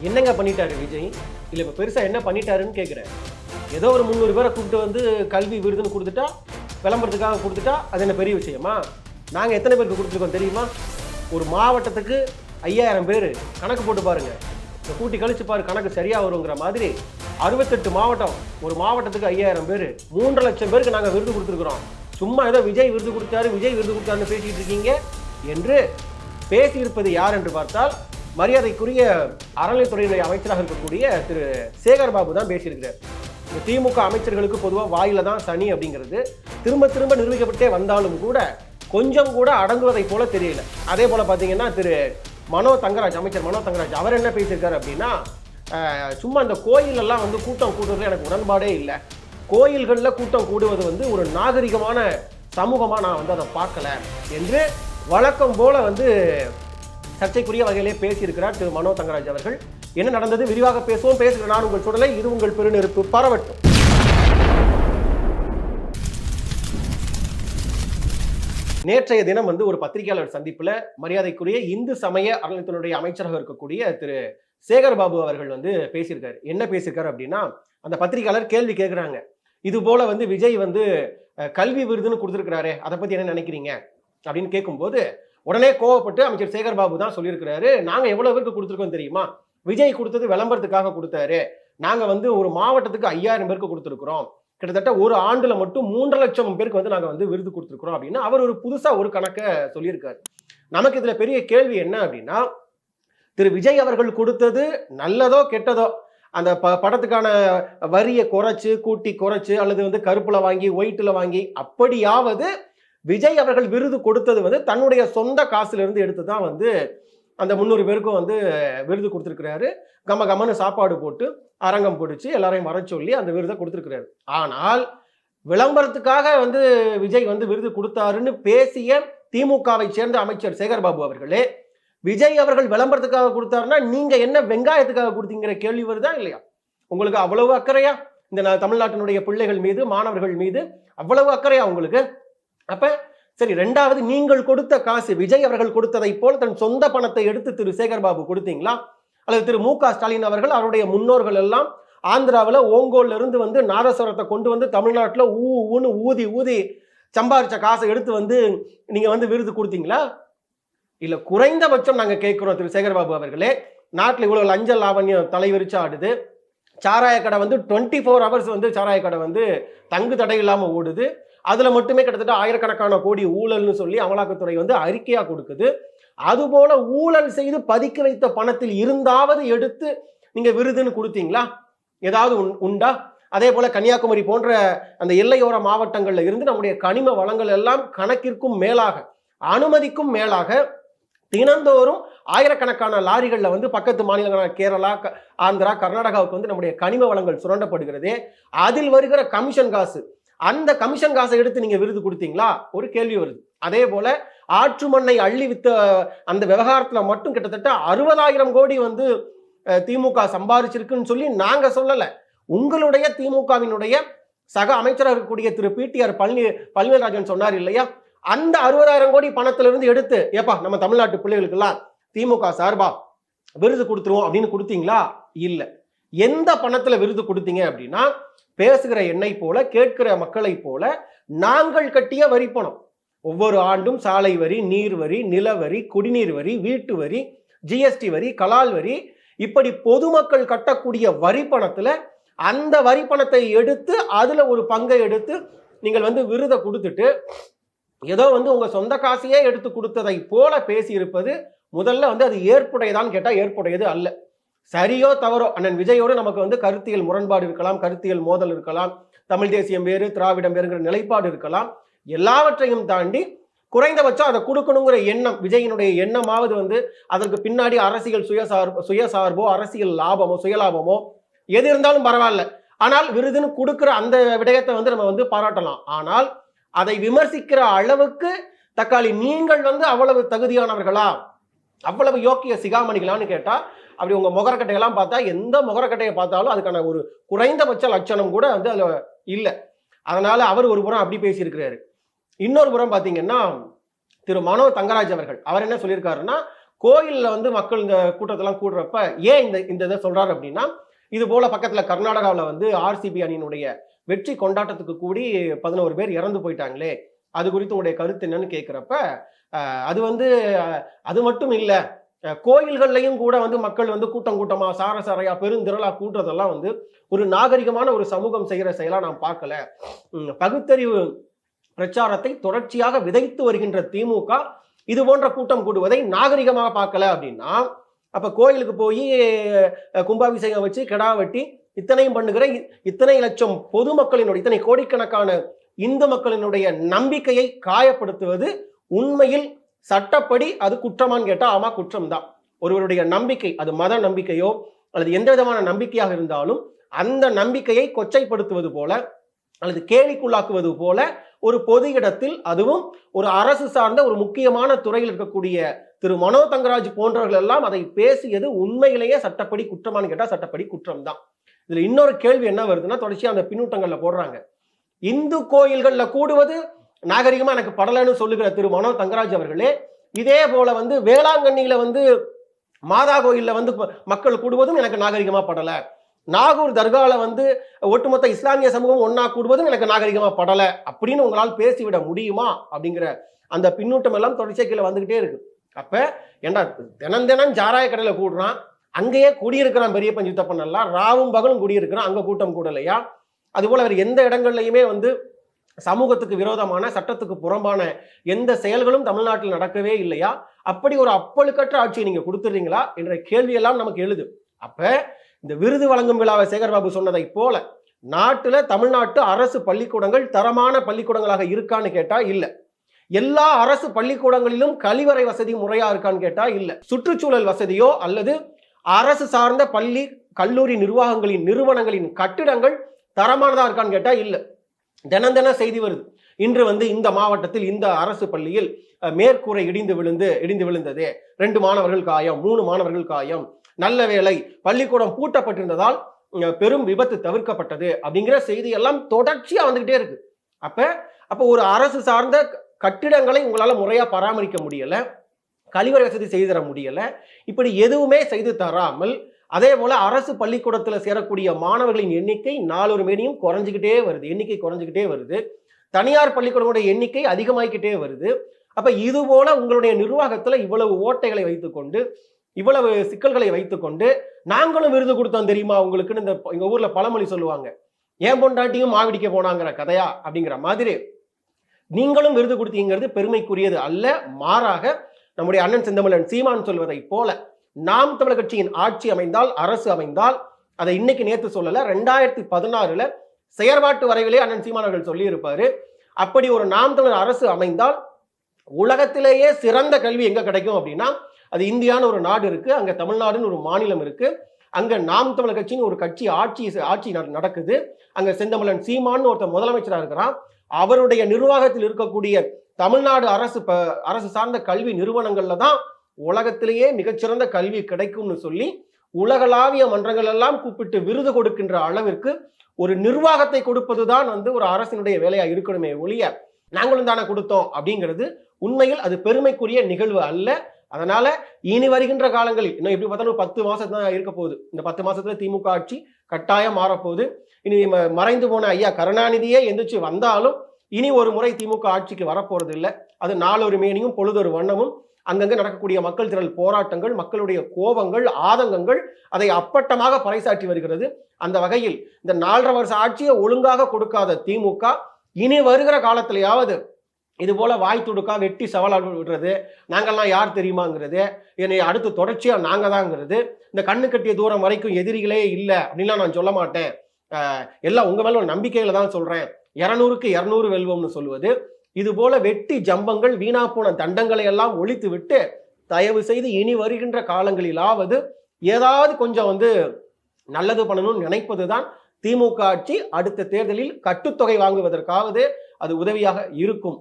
என்னங்க பண்ணிட்டாரு விஜய்? இல்லை இப்போ பெருசாக என்ன பண்ணிட்டாருன்னு கேட்குறேன். ஏதோ ஒரு 300 பேரை கூப்பிட்டு வந்து கல்வி விருதுன்னு கொடுத்துட்டா, விளம்பரத்துக்காக கொடுத்துட்டா அது என்ன பெரிய விஷயமா? நாங்கள் எத்தனை பேருக்கு கொடுத்துருக்கோம் தெரியுமா? ஒரு மாவட்டத்துக்கு 5000 பேர் கணக்கு போட்டு பாருங்க, இந்த கூட்டி கழிச்சு பாரு, கணக்கு சரியாக வருங்கிற மாதிரி 68 மாவட்டம், ஒரு மாவட்டத்துக்கு 5000 பேர், 3 லட்சம் பேருக்கு நாங்கள் விருது கொடுத்துருக்குறோம். சும்மா ஏதோ விஜய் விருது கொடுத்தாரு, விஜய் விருது கொடுத்தாருன்னு பேசிக்கிட்டு இருக்கீங்க என்று பேசியிருப்பது யார் என்று பார்த்தால், மரியாதைக்குரிய அறநிலைத்துறையினுடைய அமைச்சராக இருக்கக்கூடிய திரு சேகர் பாபு தான் பேசியிருக்கிறார். இந்த திமுக அமைச்சர்களுக்கு பொதுவாக வாயில தான் சனி அப்படிங்கிறது திரும்ப திரும்ப நிரூபிக்கப்பட்டே வந்தாலும் கூட கொஞ்சம் கூட அடங்குவதை போல தெரியல. அதே போல பார்த்தீங்கன்னா திரு மனோ தங்கராஜ், அமைச்சர் மனோ தங்கராஜ், அவர் என்ன பேசியிருக்காரு அப்படின்னா, சும்மா இந்த கோயிலெல்லாம் வந்து கூட்டம் கூடுறதுல எனக்கு உடன்பாடே இல்லை. கோயில்களில் கூட்டம் கூடுவது வந்து ஒரு நாகரிகமான சமூகமாக நான் வந்து அதை பார்க்கல என்று வழக்கம் போல வந்து சர்ச்சைக்குரிய வகையிலே பேசியிருக்கிறார் திரு மனோ தங்கராஜ் அவர்கள். என்ன நடந்தது விரிவாக பேசுவோம். பேசுகிற நான் உங்கள் சுடலை, இது உங்கள் பெருநெருப்பு, பரவட்டும். நேற்றைய தினம் வந்து ஒரு பத்திரிகையாளர் சந்திப்புல மரியாதைக்குரிய இந்து சமய அறநிலையத்துறையுடைய அமைச்சராக இருக்கக்கூடிய திரு சேகர் பாபு அவர்கள் வந்து பேசியிருக்காரு. என்ன பேசியிருக்காரு அப்படின்னா, அந்த பத்திரிகையாளர் கேள்வி கேட்கிறாங்க, இது போல வந்து விஜய் வந்து கல்வி விருதுன்னு கொடுத்துருக்கிறாரு, அதை பத்தி என்ன நினைக்கிறீங்க அப்படின்னு கேட்கும்போது உடனே கோவப்பட்டு அமைச்சர் சேகர் பாபு தான் சொல்லியிருக்கிறாரு, நாங்க எவ்வளவு பேருக்கு கொடுத்துருக்கோம் தெரியுமா? விஜய் கொடுத்தது விளம்பரத்துக்காக கொடுத்தாரு, நாங்க வந்து ஒரு மாவட்டத்துக்கு 5000 பேருக்கு கொடுத்துருக்கிறோம், கிட்டத்தட்ட ஒரு ஆண்டுல மட்டும் 3 லட்சம் பேருக்கு வந்து நாங்க வந்து விருது கொடுத்துருக்கிறோம் அப்படின்னு அவர் ஒரு புதுசா ஒரு கணக்கை சொல்லியிருக்காரு. நமக்கு இதுல பெரிய கேள்வி என்ன அப்படின்னா, திரு விஜய் அவர்கள் கொடுத்தது நல்லதோ கெட்டதோ, அந்த படத்துக்கான வரியை குறைச்சு கூட்டி குறைச்சு அல்லது வந்து கருப்புல வாங்கி ஒயிட்ல வாங்கி அப்படியாவது விஜய் அவர்கள் விருது கொடுத்தது வந்து தன்னுடைய சொந்த காசுல இருந்து எடுத்து தான் வந்து அந்த 300 பேருக்கும் வந்து விருது கொடுத்துருக்கிறாரு. கமன்னு சாப்பாடு போட்டு அரங்கம் பிடிச்சி எல்லாரையும் வர சொல்லி அந்த விருதை கொடுத்துருக்கிறாரு. ஆனால் விளம்பரத்துக்காக வந்து விஜய் வந்து விருது கொடுத்தாருன்னு பேசிய திமுகவை சேர்ந்த அமைச்சர் சேகர் பாபு அவர்களே, விஜய் அவர்கள் விளம்பரத்துக்காக கொடுத்தாருன்னா நீங்க என்ன வெங்காயத்துக்காக கொடுத்தீங்கிற கேள்வி வருதா இல்லையா? உங்களுக்கு அவ்வளவு அக்கறையா இந்த தமிழ்நாட்டினுடைய பிள்ளைகள் மீது, மாணவர்கள் மீது அவ்வளவு அக்கறையா உங்களுக்கு? அப்ப சரி, ரெண்டாவது, நீங்கள் கொடுத்த காசு விஜய் அவர்கள் கொடுத்ததை போல தன் சொந்த பணத்தை எடுத்து திரு சேகர் பாபு கொடுத்தீங்களா? அல்லது திரு மு.க. ஸ்டாலின் அவர்கள் அவருடைய முன்னோர்கள் எல்லாம் ஆந்திராவில் ஓங்கோல்ல இருந்து வந்து நாதஸ்வரத்தை கொண்டு வந்து தமிழ்நாட்டில் ஊன்னு ஊதி ஊதி சம்பாதிச்ச காசை எடுத்து வந்து நீங்க வந்து விருது கொடுத்தீங்களா? இல்ல, குறைந்தபட்சம் நாங்க கேட்கிறோம் திரு சேகர் பாபு அவர்களே, நாட்டில் இவ்வளவு லஞ்ச லாவண்யம் தலைவிரிச்சு ஆடுது, சாராய கடை வந்து 24 ஹவர்ஸ் வந்து சாராய கடை வந்து தங்கு தடை இல்லாம ஓடுது, அதுல மட்டுமே கிட்டத்தட்ட ஆயிரக்கணக்கான கோடி ஊழல்னு சொல்லி அமலாக்கத்துறை வந்து அறிக்கையா கொடுக்குது. அதுபோல ஊழல் செய்து பதுக்கி வைத்த பணத்தில் இருந்தாவது எடுத்து நீங்க விருதுன்னு கொடுத்தீங்களா? ஏதாவது உண்டா? அதே போல கன்னியாகுமரி போன்ற அந்த எல்லையோர மாவட்டங்கள்ல இருந்து நம்முடைய கனிம வளங்கள் எல்லாம் கணக்கிற்கும் மேலாக, அனுமதிக்கும் மேலாக தினந்தோறும் ஆயிரக்கணக்கான லாரிகள்ல வந்து பக்கத்து மாநிலங்களான கேரளா, ஆந்திரா, கர்நாடகாவுக்கு வந்து நம்முடைய கனிம வளங்கள் சுரண்டப்படுகிறதே, அதில் வருகிற கமிஷன் காசு, அந்த கமிஷன் காசை எடுத்து நீங்க விருது கொடுத்தீங்களா? ஒரு கேள்வி வருது. அதே போல ஆற்று மண்ணை அள்ளி வித்த அந்த விவகாரத்துல மட்டும் கிட்டத்தட்ட 60,000 கோடி வந்து திமுக சம்பாதிச்சிருக்குன்னு சொல்லி நாங்க சொல்லல, உங்களுடைய திமுகவினுடைய சக அமைச்சராக இருக்கக்கூடிய திரு பிடிஆர் பழனிவேல்ராஜன் சொன்னார் இல்லையா? அந்த 60,000 கோடி பணத்திலிருந்து எடுத்து, ஏப்பா நம்ம தமிழ்நாட்டு பிள்ளைகளுக்கு எல்லாம் திமுக சார்பா விருது கொடுத்துருவோம் அப்படின்னு கொடுத்தீங்களா? இல்ல. எந்த பணத்துல விருது கொடுத்தீங்க அப்படின்னா, பேசுகிற என்னை போல கேட்கிற மக்களை போல நாங்கள் கட்டிய வரி பணம். ஒவ்வொரு ஆண்டும் சாலை வரி, நீர் வரி, நிலவரி, குடிநீர் வரி, வீட்டு வரி, ஜிஎஸ்டி வரி, கலால் வரி, இப்படி பொதுமக்கள் கட்டக்கூடிய வரி பணத்துல அந்த வரி பணத்தை எடுத்து அதுல ஒரு பங்கை எடுத்து நீங்கள் வந்து விருதை கொடுத்துட்டு ஏதோ வந்து உங்க சொந்த காசையே எடுத்து கொடுத்ததை போல பேசி இருப்பது முதல்ல வந்து அது ஏற்புடையதான்னு கேட்டா ஏற்புடையது அல்ல. சரியோ தவறோ, அண்ணன் விஜயோடு நமக்கு வந்து கருத்தியல் முரண்பாடு இருக்கலாம், கருத்தியல் மோதல் இருக்கலாம், தமிழ் தேசியம் வேறு திராவிடம் வேறுங்கிற நிலைப்பாடு இருக்கலாம். எல்லாவற்றையும் தாண்டி குறைந்தபட்சம் அதை கொடுக்கணுங்கிற எண்ணம், விஜயினுடைய எண்ணமாவது வந்து அதற்கு பின்னாடி அரசியல் சுயசார்போ அரசியல் லாபமோ சுயலாபமோ எது இருந்தாலும் பரவாயில்ல, ஆனால் விருதுன்னு கொடுக்கிற அந்த விடயத்தை வந்து நம்ம வந்து பாராட்டலாம். ஆனால் அதை விமர்சிக்கிற அளவுக்கு தக்காளி நீங்கள் வந்து அவ்வளவு தகுதியானவர்களா, அவ்வளவு யோக்கிய சிகாமணிகளான்னு கேட்டா, அப்படி உங்க முகரக்கட்டையெல்லாம் பார்த்தா எந்த முகரக்கட்டையை பார்த்தாலும் அதுக்கான ஒரு குறைந்தபட்ச லட்சணம் கூட வந்து அதுல இல்லை. அதனால அவர் ஒரு புறம் அப்படி பேசியிருக்கிறாரு. இன்னொரு புறம் பார்த்தீங்கன்னா திரு மனோ தங்கராஜ் அவர்கள், அவர் என்ன சொல்லியிருக்காருன்னா, கோயில்ல வந்து மக்கள் இந்த கூட்டத்தெல்லாம் கூடுறப்ப ஏன் இந்த இதை சொல்றாரு அப்படின்னா, இது போல பக்கத்துல கர்நாடகாவில் வந்து ஆர்சிபி அணியினுடைய வெற்றி கொண்டாட்டத்துக்கு கூடி 11 பேர் இறந்து போயிட்டாங்களே, அது குறித்து உங்களுடைய கருத்து என்னன்னு கேட்கிறப்ப, அது வந்து அது மட்டும் இல்ல, கோயில்கள்லையும் கூட வந்து மக்கள் வந்து கூட்டம் கூட்டமா சாரசாரையா பெருந்திரளா கூட்டுறதெல்லாம் வந்து ஒரு நாகரிகமான ஒரு சமூகம் செய்யற செயலா நான் பார்க்கல. பகுத்தறிவு பிரச்சாரத்தை தொடர்ச்சியாக விதைத்து வருகின்ற திமுக இது போன்ற கூட்டம் கூடுவதை நாகரிகமாக பார்க்கல அப்படின்னா, அப்ப கோயிலுக்கு போய் கும்பாபிஷேகம் வச்சு கிடா வெட்டி இத்தனையும் பண்ணுகிற இத்தனை லட்சம் பொதுமக்களினுடைய இத்தனை கோடிக்கணக்கான இந்து மக்களினுடைய நம்பிக்கையை காயப்படுத்துவது உண்மையில் சட்டப்படி அது குற்றமான்னு கேட்டா ஆமா, குற்றம் தான். ஒருவருடைய நம்பிக்கை, அது மத நம்பிக்கையோ அல்லது எந்த விதமான நம்பிக்கையாக இருந்தாலும் அந்த நம்பிக்கையை கொச்சைப்படுத்துவது போல அல்லது கேலிக்குள்ளாக்குவது போல ஒரு பொது இடத்தில், அதுவும் ஒரு அரசு சார்ந்த ஒரு முக்கியமான துறையில் இருக்கக்கூடிய திரு மனோ தங்கராஜ் போன்றவர்கள் எல்லாம் அதை பேசியது உண்மையிலேயே சட்டப்படி குற்றமானு கேட்டா சட்டப்படி குற்றம் தான். இதுல இன்னொரு கேள்வி என்ன வருதுன்னா, தொடர்ச்சியா அந்த பின்னூட்டங்கள்ல போடுறாங்க, இந்து கோயில்கள்ல கூடுவது நாகரிகமா எனக்கு படலன்னு சொல்லுகிற திரு மனோ தங்கராஜ் அவர்களே, இதே போல வந்து வேளாங்கண்ணியில வந்து மாதா கோயில்ல வந்து மக்கள் கூடுவதும் எனக்கு நாகரிகமா படல, நாகூர் தர்கால வந்து ஒட்டுமொத்த இஸ்லாமிய சமூகம் ஒன்னா கூடுவதும் எனக்கு நாகரிகமா படல அப்படின்னு உங்களால் பேசிவிட முடியுமா அப்படிங்கிற அந்த பின்னூட்டம் எல்லாம் தொடர்ச்சியா கீழே வந்துகிட்டே இருக்கு. அப்ப ஏண்டா தினம் ஜாராய கடையில கூடுறான், அங்கேயே குடியிருக்கிறான் பெரிய பஞ்சுத்தப்பன், எல்லாம் ராவும் பகலும் குடியிருக்கிறான், அங்க கூட்டம் கூடலையா? அது போல வேறு எந்த இடங்கள்லையுமே வந்து சமூகத்துக்கு விரோதமான சட்டத்துக்கு புறம்பான எந்த செயல்களும் தமிழ்நாட்டில் நடக்கவே இல்லையா? அப்படி ஒரு அப்பழுக்கற்ற ஆட்சியை நீங்க கொடுத்துறீங்களா என்ற கேள்வியெல்லாம் நமக்கு எழுது. அப்ப இந்த விருது வழங்கும் விழாவை சேகர்பாபு சொன்னதை போல நாட்டுல தமிழ்நாட்டு அரசு பள்ளிக்கூடங்கள் தரமான பள்ளிக்கூடங்களாக இருக்கான்னு கேட்டா இல்ல. எல்லா அரசு பள்ளிக்கூடங்களிலும் கழிவறை வசதி முறையா இருக்கான்னு கேட்டா இல்ல. சுற்றுச்சூழல் வசதியோ அல்லது அரசு சார்ந்த பள்ளி கல்லூரி நிறுவனங்களின் கட்டிடங்கள் தரமானதா இருக்கான்னு கேட்டா இல்ல. தினம் செய்தி வருது, இன்று வந்து இந்த மாவட்டத்தில் இந்த அரசு பள்ளியில் மேற்கூரை இடிந்து விழுந்தது, 2 மாணவர்கள் காயம், 3 மாணவர்கள் காயம், நல்ல வேளை பள்ளிக்கூடம் பூட்டப்பட்டிருந்ததால் பெரும் விபத்து தவிர்க்கப்பட்டது அப்படிங்கிற செய்தி எல்லாம் தொடர்ச்சியா வந்துகிட்டே இருக்கு. அப்ப ஒரு அரசு சார்ந்த கட்டிடங்களை உங்களால முறையா பராமரிக்க முடியல, கழிவறை வசதி செய்து தர முடியல, இப்படி எதுவுமே செய்து தராமல் அதே போல அரசு பள்ளிக்கூடத்துல சேரக்கூடிய மாணவர்களின் எண்ணிக்கை நாளொரு மேனியும் எண்ணிக்கை குறைஞ்சிக்கிட்டே வருது. தனியார் பள்ளிக்கூடங்களுடைய எண்ணிக்கை அதிகமாகிக்கிட்டே வருது. அப்ப இது போல உங்களுடைய நிர்வாகத்துல இவ்வளவு ஓட்டைகளை வைத்துக்கொண்டு, இவ்வளவு சிக்கல்களை வைத்துக்கொண்டு, நாங்களும் விருது கொடுத்தோம் தெரியுமா உங்களுக்குன்னு எங்க ஊர்ல பழமொழி சொல்லுவாங்க, ஏன் பொண்டாட்டியும் மாவிடிக்க போனாங்கிற கதையா அப்படிங்கிற மாதிரி நீங்களும் விருது கொடுத்தீங்கிறது பெருமைக்குரியது அல்ல. மாறாக நம்முடைய அண்ணன் செந்தமிழன் சீமான் சொல்வதை போல நாம் தமிழர் கட்சியின் ஆட்சி அமைந்தால், அரசு அமைந்தால், அதை இன்னைக்கு நேற்று சொல்லல, 2016 செயற்பாட்டு வரைவிலே அண்ணன் சீமான் அவர்கள் சொல்லி இருப்பாரு, அப்படி ஒரு நாம் தமிழர் அரசு அமைந்தால் உலகத்திலேயே சிறந்த கல்வி எங்க கிடைக்கும் அப்படின்னா, அது இந்தியான்னு ஒரு நாடு இருக்கு, அங்க தமிழ்நாடுன்னு ஒரு மாநிலம் இருக்கு, அங்க நாம் தமிழர் கட்சின்னு ஒரு கட்சி ஆட்சி நடக்குது, அங்க செந்தமிழன் சீமான்னு ஒருத்தர் முதலமைச்சரா இருக்கிறான், அவருடைய நிர்வாகத்தில் இருக்கக்கூடிய தமிழ்நாடு அரசு சார்ந்த கல்வி நிறுவனங்கள்ல தான் உலகத்திலேயே மிகச்சிறந்த கல்வி கிடைக்கும்னு சொல்லி உலகளாவிய மன்றங்கள் எல்லாம் கூப்பிட்டு விருது கொடுக்கின்ற அளவிற்கு ஒரு நிர்வாகத்தை கொடுப்பதுதான் வந்து ஒரு அரசினுடைய வேலையா இருக்கணுமே ஒழிய நாங்களும் தானே கொடுத்தோம் அப்படிங்கிறது உண்மையில் அது பெருமைக்குரிய நிகழ்வு அல்ல. அதனால இனி வருகின்ற காலங்களில் இன்னும் எப்படி பார்த்தாலும் 10 மாசம் தான் இருக்க போகுது. இந்த 10 மாசத்துல திமுக ஆட்சி கட்டாயம் மாறப்போகுது. இனி மறைந்து போன ஐயா கருணாநிதியே எந்திரிச்சு வந்தாலும் இனி ஒரு முறை திமுக ஆட்சிக்கு வரப்போறது இல்லை. அது நாளொரு மேனியும் பொழுதொரு வண்ணமும் அங்கங்க நடக்கக்கூடிய மக்கள் திரள் போராட்டங்கள், மக்களுடைய கோபங்கள், ஆதங்கங்கள் அதை அப்பட்டமாக பறைசாற்றி வருகிறது. அந்த வகையில் இந்த 4.5 வருஷ ஆட்சியை ஒழுங்காக கொடுக்காத திமுக இனி வருகிற காலத்திலேயாவது இது போல வாய் துடுக்கா வெட்டி சவால் விடுறது, நாங்கள்லாம் யார் தெரியுமாங்கிறது, என்னை அடுத்து தொடர்ச்சியா நாங்க தாங்கிறது, இந்த கண்ணு கட்டிய தூரம் வரைக்கும் எதிரிகளே இல்லை அப்படின்லாம் நான் சொல்ல மாட்டேன், எல்லாம் உங்க மேல ஒரு நம்பிக்கையில தான் சொல்றேன், 200க்கு 200 வெல்வோம்னு சொல்லுவது, இது போல வெட்டி ஜம்பங்கள், வீணா போன தண்டங்களை எல்லாம் ஒழித்து விட்டு தயவு செய்து இனி வருகின்ற காலங்களிலாவது ஏதாவது கொஞ்சம் வந்து நல்லது பண்ணணும்னு நினைப்பதுதான் திமுக ஆட்சி அடுத்த தேர்தலில் கட்டுத்தொகை வாங்குவதற்காவது அது உதவியாக இருக்கும்.